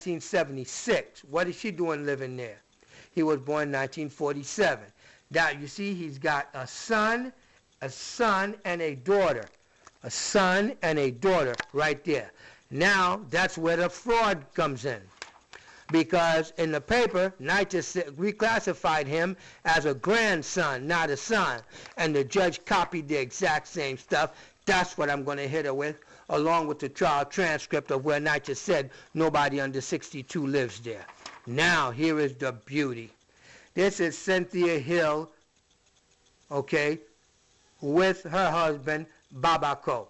1976. What is she doing living there? He was born in 1947. Now, you see, he's got a son, and a daughter. A son and a daughter right there. Now, that's where the fraud comes in. Because in the paper, NYS reclassified him as a grandson, not a son. And the judge copied the exact same stuff. That's what I'm going to hit her with, along with the trial transcript of where NYS said nobody under 62 lives there. Now, here is the beauty. This is Cynthia Hill, okay, with her husband, Babako.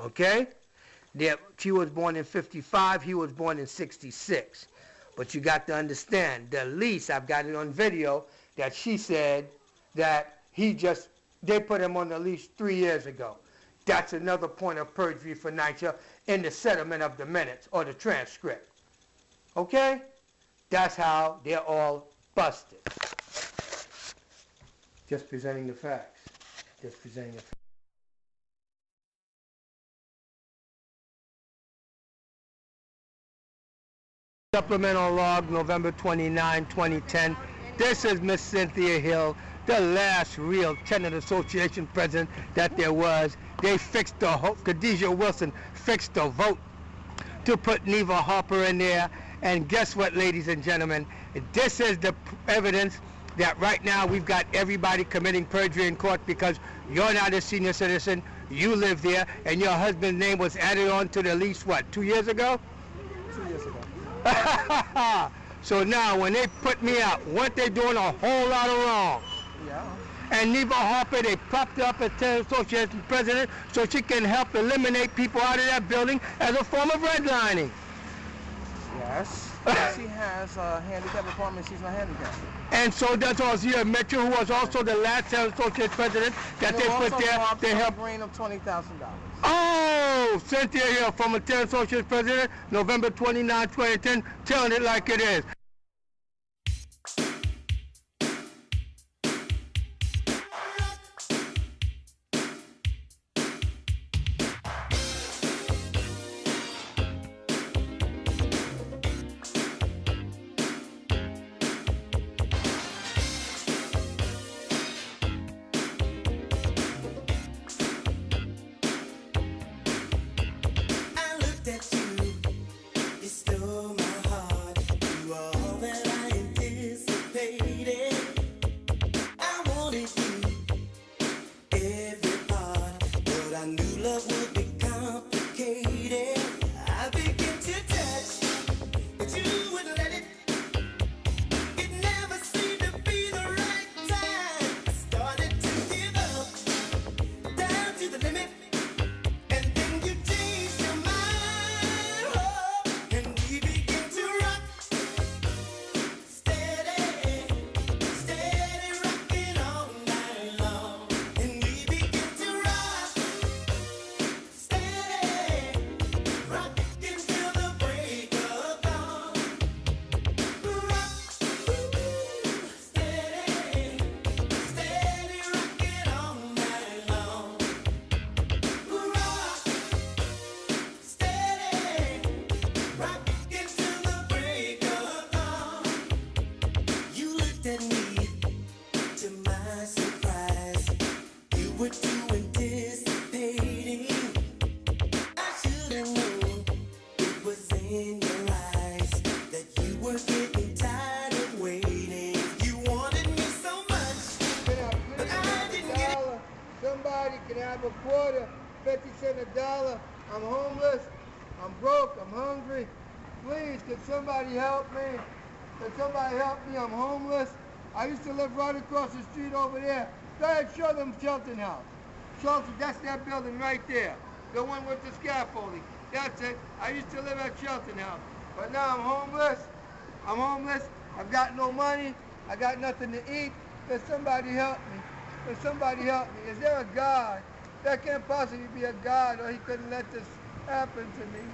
Okay? She was born in 55, he was born in 66. But you got to understand, the lease, I've got it on video, that she said that they put him on the lease 3 years ago. That's another point of perjury for NYS in the settlement of the minutes or the transcript. Okay? That's how they're all busted. Just presenting the facts. Just presenting the facts. Supplemental log, November 29, 2010. This is Miss Cynthia Hill, the last real tenant association president that there was. They fixed the vote. Khadijah Wilson fixed the vote to put Neva Harper in there. And guess what, ladies and gentlemen? This is the evidence that right now we've got everybody committing perjury in court because you're not a senior citizen, you live there, and your husband's name was added on to the lease, what, 2 years ago? 2 years ago. So now, when they put me out, weren't they doing a whole lot of wrong? Yeah. And Neva Harper, they propped her up as tenant association president so she can help eliminate people out of that building as a form of redlining. Yes. She has a handicap apartment. She's not handicapped. And so does Ozia Mitchell, who was also the last tenant association president that they put there. They helped. Brain of $20,000. Oh, Cynthia Hill, former tenant association president, November 29, 2010, telling it like it is. Can I have a quarter, 50 cents a dollar? I'm homeless, I'm broke, I'm hungry. Please, can somebody help me? Can somebody help me? I'm homeless. I used to live right across the street over there. Go ahead, show them Shelton House. Shelton, that's that building right there. The one with the scaffolding. That's it. I used to live at Shelton House. But now I'm homeless. I'm homeless. I've got no money. I got nothing to eat. Can somebody help me? Can somebody help me? Is there a God? There can't possibly be a God, or he couldn't let this happen to me.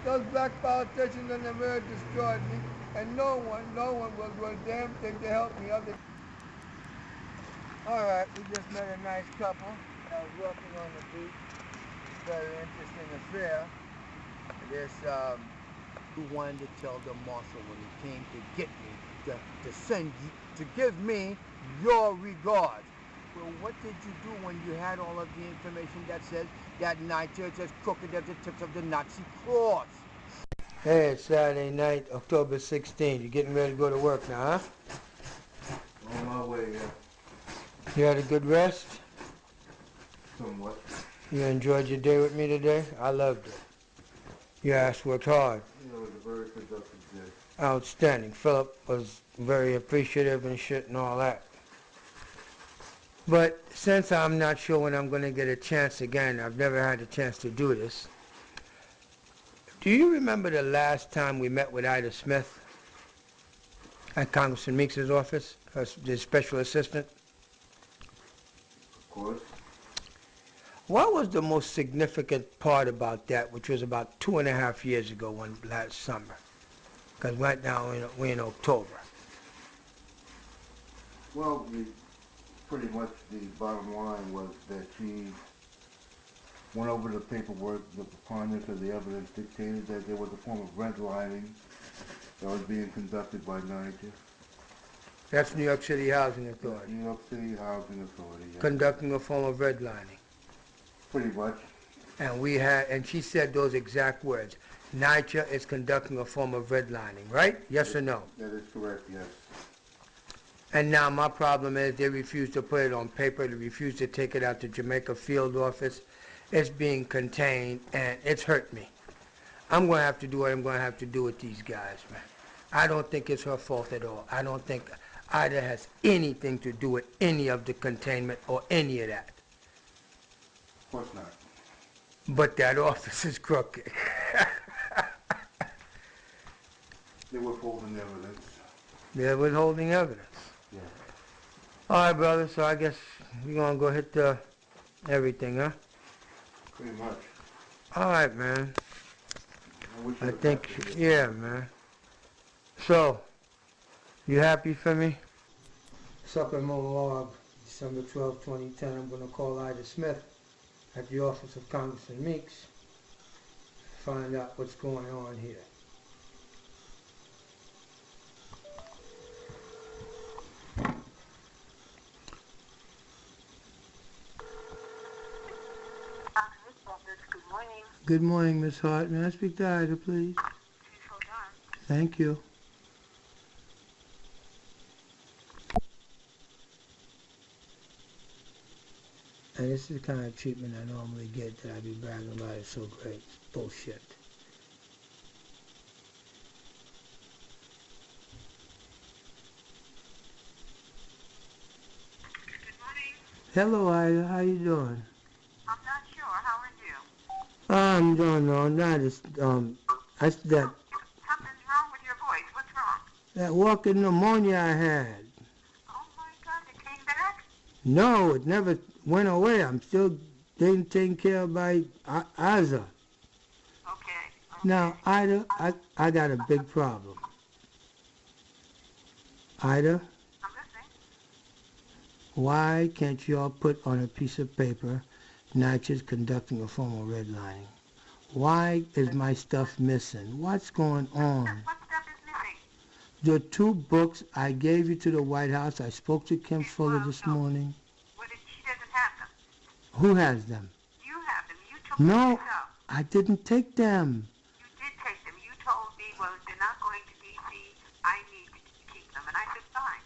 Those black politicians in America destroyed me, and no one will do a damn thing to help me. All right, we just met a nice couple. I was walking on the beach. Very interesting affair. This who wanted to tell the marshal when he came to get me to send you, to give me your regards. Well, what did you do when you had all of the information that says that NYS is as crooked as the tips of the Nazi cross? Hey, it's Saturday night, October 16th. You getting ready to go to work now, huh? On my way, yeah. You had a good rest? Somewhat. You enjoyed your day with me today? I loved it. Your ass worked hard. You know, it was a very productive day. Outstanding. Philip was very appreciative and shit and all that. But since I'm not sure when I'm going to get a chance again, I've never had a chance to do this. Do you remember the last time we met with Ida Smith at Congressman Meeks' office, the special assistant? Of course. What was the most significant part about that, which was about 2.5 years ago, last summer? Because right now we're in October. Well, pretty much the bottom line was that she went over the paperwork, the preponderance of the evidence dictated that there was a form of redlining that was being conducted by NYS. That's New York City Housing Authority. New York City Housing Authority, yeah. Conducting a form of redlining. Pretty much. And she said those exact words. NYS is conducting a form of redlining, right? Yes or no? That is correct, yes. And now my problem is they refuse to put it on paper. They refuse to take it out to Jamaica field office. It's being contained, and it's hurt me. I'm going to have to do what I'm going to have to do with these guys, man. I don't think it's her fault at all. I don't think Ida has anything to do with any of the containment or any of that. Of course not. But that office is crooked. They were withholding evidence. They're withholding evidence. Yeah. All right, brother, so I guess we're going to go hit everything, huh? Pretty much. All right, man. I I think, yeah, man. So, you happy for me? Supplemental log, December 12, 2010. I'm going to call Ida Smith at the office of Congressman Meeks, find out what's going on here. Good morning. Good morning, Miss Hart. May I speak to Ida, please? Please hold on. Thank you. And this is the kind of treatment I normally get that I be bragging about. It's so great. It's bullshit. Good morning. Hello, Ida. How you doing? I'm not sure. How are you? I'm doing all right. Something's wrong with your voice. What's wrong? That walking pneumonia I had. Oh my God, it came back? No, it never went away. I'm still getting taken care of by Aza. Okay. Now, Ida, I got a big problem. Ida, I'm listening. why can't you all put on a piece of paper NYS conducting a formal redlining? Why is my stuff missing? What's going on? What stuff is missing? The 2 books I gave you to the White House. I spoke to Kim Fuller this morning. She doesn't have them. Who has them? You have them. You took them No, yourself. I didn't take them. You did take them. You told me, well, they're not going to D.C. I need to keep them. And I said, fine.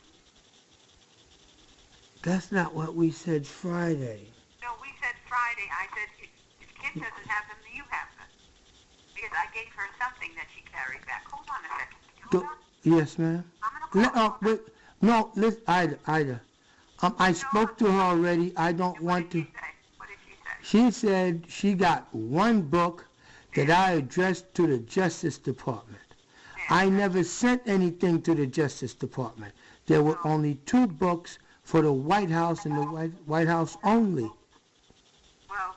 That's not what we said Friday. No, we said Friday. I said, if Kim doesn't have them, you have them. Because I gave her something that she carried back. Hold on a second. Hold on. Yes, ma'am. I'm going to call her. Wait, no, listen, Ida. I spoke to her already. I don't want to. What did she say? She said she got 1 book that I addressed to the Justice Department. I never sent anything to the Justice Department. There were only 2 books for the White House and the White House only. Well,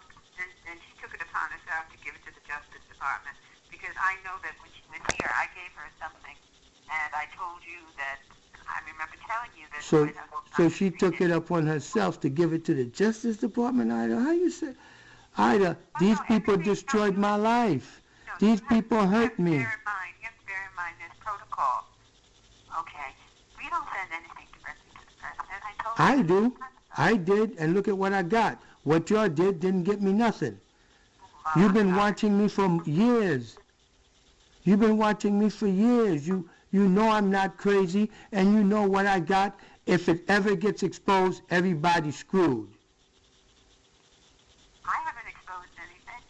then she took it upon herself to give it to the Justice Department because I know that when she was here, I gave her something, and I told you that I remember telling you that. So she took it upon herself to give it to the Justice Department, Ida? How you say? Ida, these people destroyed my life. These people hurt me. You have call. Okay. We don't send anything directly to the president. I told I you. do. I did, and look at what I got. What y'all did didn't get me nothing. You've been watching me for years. You've been watching me for years. You know I'm not crazy, and you know what I got. If it ever gets exposed, everybody's screwed. I haven't exposed anything.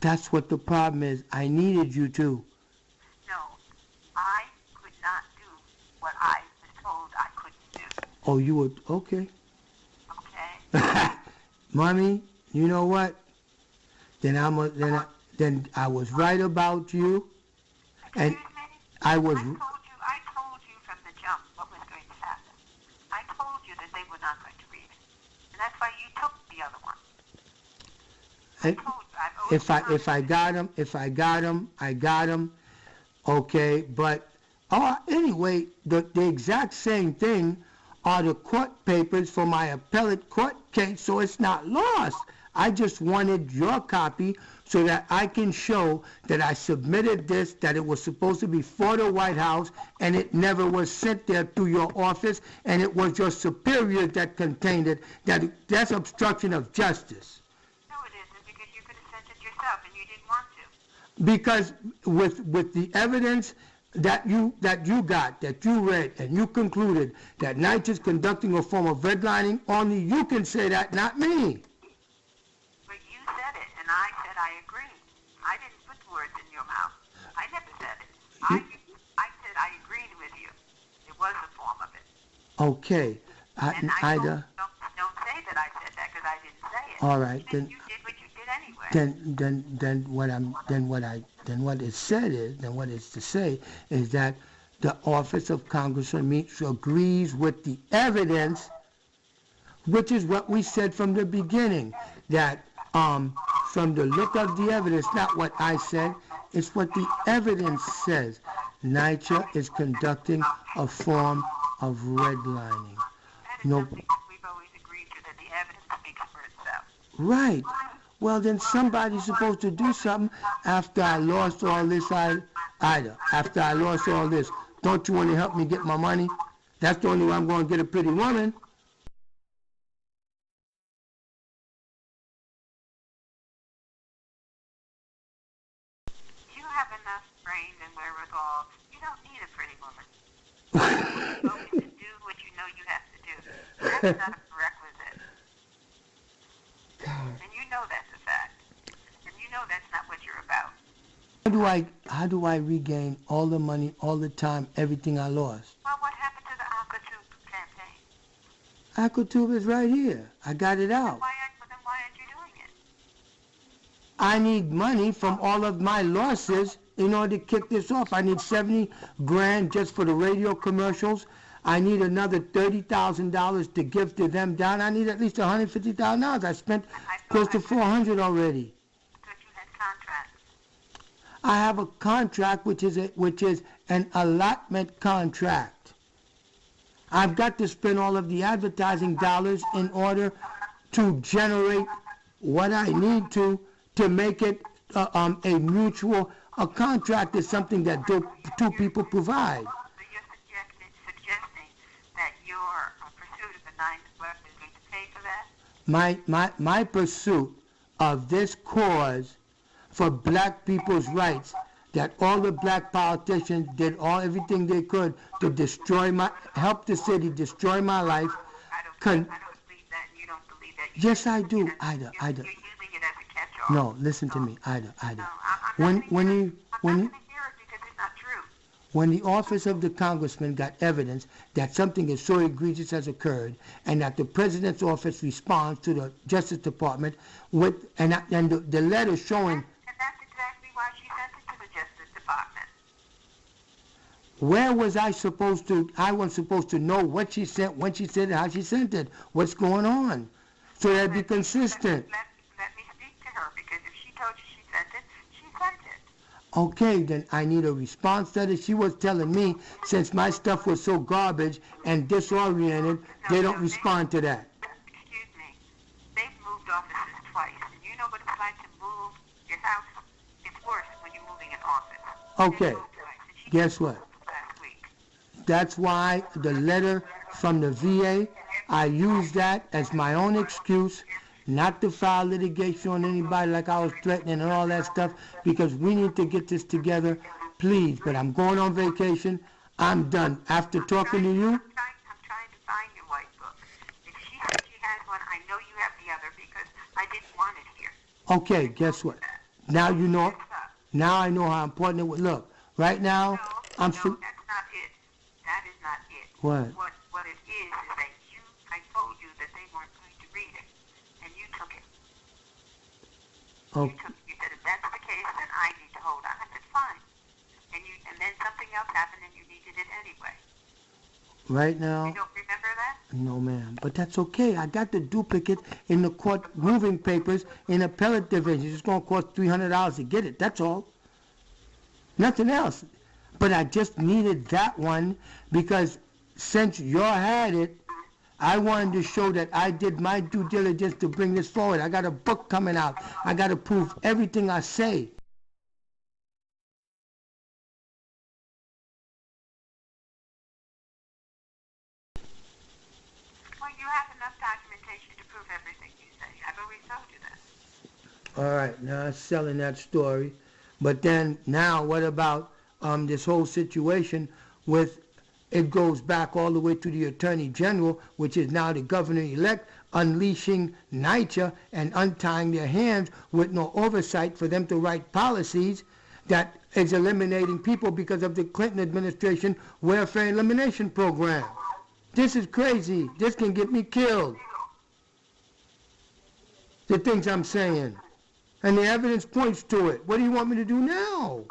That's what the problem is. I needed you to. No, I could not do what I was told I couldn't do. Oh, you were, okay. Okay? Mommy, you know what? Then I was right about you, and Excuse me? I was. I told you from the jump what was going to happen. I told you that they were not going to read it. And that's why you took the other one. I And told you. I've always if I got him, I got him. Okay, but anyway, the exact same thing are the court papers for my appellate court case, so it's not lost. I just wanted your copy so that I can show that I submitted this, that it was supposed to be for the White House, and it never was sent there through your office, and it was your superior that contained it. That's obstruction of justice. No, it isn't, because you could have sent it yourself, and you didn't want to. Because with the evidence that you got, that you read, and you concluded that Knight is conducting a form of redlining, only you can say that, not me. But you said it, and I said I agree. I didn't put the words in your mouth. I never said it. I said I agreed with you. It was a form of it. Okay, And I Ida. don't say that I said that, because I didn't say it. All right, Even then. you did what you did anyway. What it said is, then what it's to say is that the office of Congressman Meeks agrees with the evidence, which is what we said from the beginning, that from the look of the evidence, not what I said, it's what the evidence says. NYCHA is conducting a form of redlining. That is No, something that we've always agreed to, that the evidence speaks for itself. right. Well, then somebody's supposed to do something after I lost all this, Ida. After I lost all this. Don't you want to help me get my money? That's the only way I'm going to get a pretty woman. You have enough brain and wherewithal. You don't need a pretty woman. You're going to do what you know you have to do. That's not a prerequisite. And you know that's a fact. And you know that's not what you're about. How do I regain all the money, all the time, everything I lost? Well, what happened to the Alcatube campaign? Aquatube is right here. I got it out. Then why aren't you doing it? I need money from all of my losses in order to kick this off. I need 70 grand just for the radio commercials. I need another $30,000 to give to them down. I need at least $150,000. I spent close to $400 already. I thought you had contracts. I have a contract which is an allotment contract. I've got to spend all of the advertising dollars in order to generate what I need to make it a mutual. A contract is something that two people provide. So you're suggesting that your pursuit of the 9th West is going to pay for that? My pursuit of this cause for black people's rights, that all the black politicians did everything they could to help the city destroy my life. I don't believe that. You don't believe that. Yes, I do, Ida. You're using it as a catch-all. No, listen to me, Ida. No, I'm not When going to you hear it because it's not true. When the office of the congressman got evidence that something as so egregious has occurred, and that the president's office responds to the Justice Department with the letter showing. And that's exactly why she sent it to the Justice Department. Where was I supposed to? I was supposed to know what she sent, when she sent it, how she sent it, what's going on, so that'd be consistent. Let me speak to her, because if she told you she sent it, she sent it. Okay, then I need a response letter. She was telling me, since my stuff was so garbage and disoriented, they don't respond to that. Excuse me. They've moved offices twice, and you know what it's like to move your house? It's worse when you're moving an office. Okay. They moved twice, and she Guess what? last That's why the letter from the VA, I used that as my own excuse not to file litigation on anybody like I was threatening and all that stuff, because we need to get this together, please. But I'm going on vacation. I'm done. After talking to you, I'm trying to find your white book. If she said she has one, I know you have the other because I didn't want it here. okay, guess what? Now you know. Now I know how important it was. Look, right now, I'm No, that's not it. That is not it. What? What it is that I told you that they weren't going to read it, and you took it. Oh, You said, if that's the case, then I need to hold on. I said, fine. And then something else happened, and you needed it anyway. right now, You don't remember that? no, ma'am. But that's okay. I got the duplicate in the court moving papers in appellate division. It's going to cost $300 to get it. That's all. Nothing else. But I just needed that one because since you had it, I wanted to show that I did my due diligence to bring this forward. I got a book coming out. I got to prove everything I say. Well, you have enough documentation to prove everything you say. I've always told you that. All right, now I'm selling that story. But then now what about this whole situation with, it goes back all the way to the Attorney General, which is now the governor-elect, unleashing NYCHA and untying their hands with no oversight for them to write policies that is eliminating people because of the Clinton administration welfare elimination program. This is crazy. This can get me killed. The things I'm saying. And the evidence points to it. What do you want me to do now?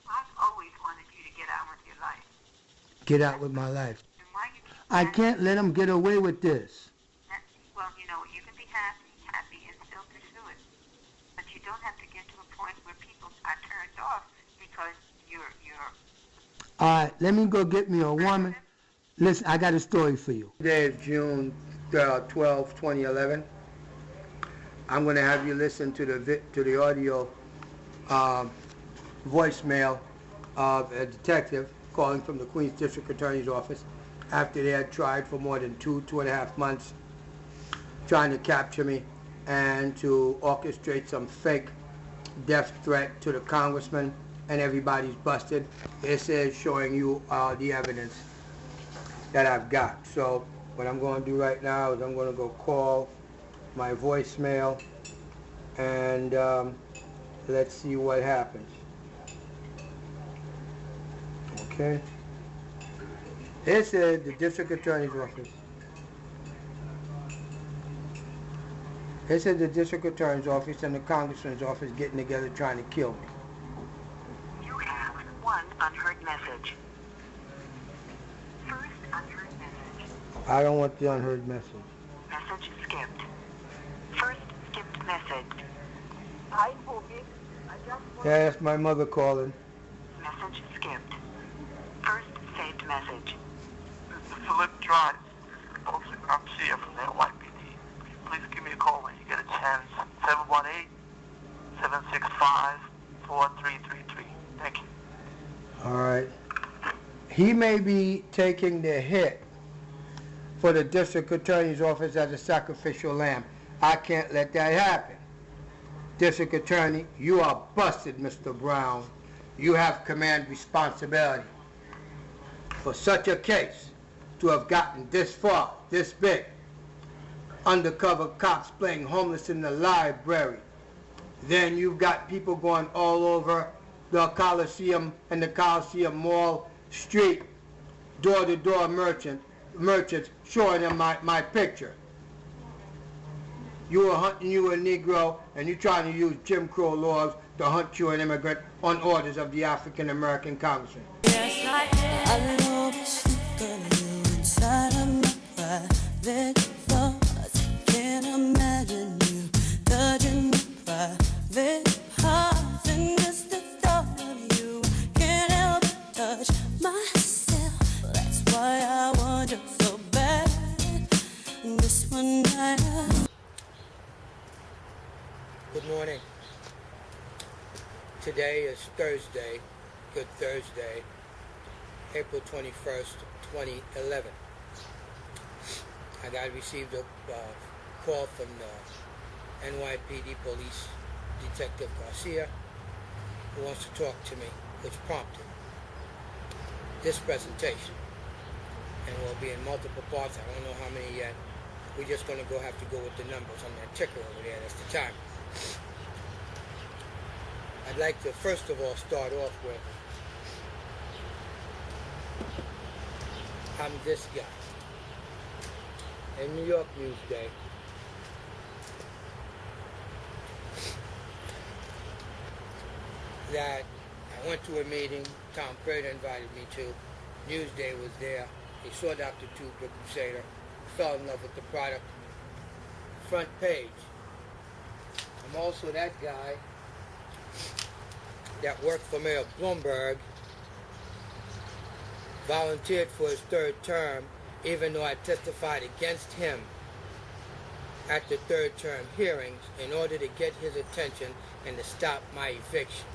I've always wanted you to get on with your life. Get out with my life. And why you keep I that- can't let them get away with this. Well, you know, you can be happy and still pursue it. But you don't have to get to a point where people are turned off because you're All right, let me go get me a woman. Listen, I got a story for you. Today is June 12, 2011. I'm going to have you listen to the audio voicemail of a detective calling from the Queens District Attorney's Office after they had tried for more than 2.5 months trying to capture me and to orchestrate some fake death threat to the congressman, and everybody's busted. This is showing you the evidence that I've got. So what I'm going to do right now is I'm going to go call my voicemail and let's see what happens. Okay. This is the District Attorney's Office. This is the District Attorney's Office and the Congressman's office getting together trying to kill me. You have one unheard message. First unheard message. I don't want the unheard message. Message skipped. First skipped message. Hi, Boogie. I just want Yeah, that's my mother calling. Message skipped. First saved message. Philip Drice. I'm here from the NYPD. Please give me a call when you get a chance. 718-765-4333. Thank you. All right. He may be taking the hit for the District Attorney's Office as a sacrificial lamb. I can't let that happen. District Attorney, you are busted, Mr. Brown. You have command responsibility. For such a case to have gotten this far, this big, undercover cops playing homeless in the library, then you've got people going all over the Coliseum and the Coliseum Mall street, door-to-door merchants showing them my picture. You were hunting you a Negro, and you're trying to use Jim Crow laws to hunt you an immigrant on orders of the African American Congressman. Yes, I know it's you inside of my private thoughts. Can't imagine you touching my private parts, and just the thought of you can't help but touch myself. That's why I want you so bad. This one night. Good morning. Today is Thursday, Good Thursday, April 21st, 2011. I received a call from the NYPD Police Detective Garcia, who wants to talk to me, which prompted this presentation. And will be in multiple parts. I don't know how many yet. We're just going to have to go with the numbers on that ticker over there. That's the time. I'd like to first of all start off with I'm this guy. In New York Newsday, that I went to a meeting Tom Prater invited me to. Newsday was there. He saw Dr. Tupac Crusader, fell in love with the product. Front page. I'm also that guy that worked for Mayor Bloomberg, volunteered for his third term, even though I testified against him at the third term hearings in order to get his attention and to stop my eviction.